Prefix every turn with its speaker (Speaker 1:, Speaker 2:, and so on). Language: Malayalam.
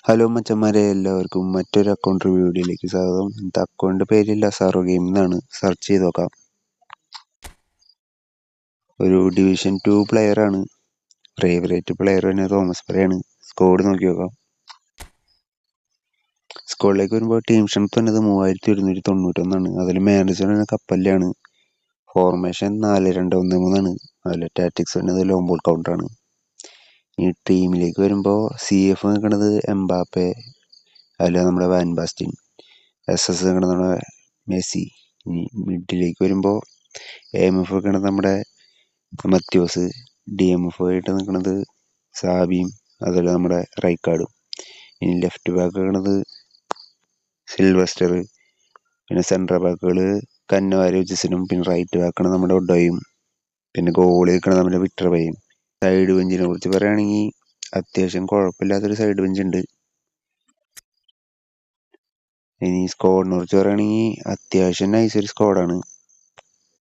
Speaker 1: ഹലോ മച്ചന്മാരെ, എല്ലാവർക്കും മറ്റൊരു അക്കൗണ്ട് വീഡിയോയിലേക്ക് സ്വാഗതം. എൻ്റെ അക്കൗണ്ട് പേര് ലസാറോ ഗെയിം എന്നാണ്. സെർച്ച് ചെയ്ത് നോക്കാം. ഒരു ഡിവിഷൻ 2 പ്ലെയറാണ്. ഫേവറേറ്റ് പ്ലെയർ തന്നെ തോമസ് പെരയാണ്. സ്കോഡ് നോക്കി നോക്കാം. സ്കോഡിലേക്ക് വരുമ്പോൾ ടീം സ്ട്രെങ്ത് വന്നത് 3191. അതിൽ മാനേജർ തന്നെ കപ്പലിലാണ്. ഫോർമേഷൻ 4-2-1-3 അതിൽ ടാറ്റിക്സ് വരുന്നത് ലോങ് ബോൾ കൗണ്ടറാണ്. ഈ ടീമിലേക്ക് വരുമ്പോൾ CF നിൽക്കുന്നത് എംബാപ്പെ, അതിൽ നമ്മുടെ വാൻ ബാസ്റ്റ്യൻ. SS നിൽക്കുന്നത് നമ്മുടെ മെസ്സി. ഇനി മിഡിലേക്ക് വരുമ്പോൾ AMF നിൽക്കുന്നത് നമ്മുടെ മത്യോസ്. DMF ആയിട്ട് നിൽക്കുന്നത് സാബിയും, അതുപോലെ നമ്മുടെ റൈക്കാർഡും. ഇനി ലെഫ്റ്റ് ബാക്ക് നിൽക്കുന്നത് സിൽവസ്റ്റർ. പിന്നെ സെൻട്രൽ ബാക്കുകൾ കന്നവാരോ ജസിനും, പിന്നെ റൈറ്റ് ബാക്കാണ് നമ്മുടെ ഒഡോയും, പിന്നെ ഗോളി നിൽക്കുന്നത് നമ്മുടെ വിക്ടർ ബയും. സൈഡ് ബെഞ്ചിനെ കുറിച്ച് പറയുകയാണെങ്കിൽ അത്യാവശ്യം കുഴപ്പമില്ലാത്തൊരു സൈഡ് ബെഞ്ച് ഉണ്ട്. ഇനി സ്ക്വാഡിനെ കുറിച്ച് പറയുകയാണെങ്കിൽ അത്യാവശ്യം നൈസൊരു സ്ക്വാഡാണ്.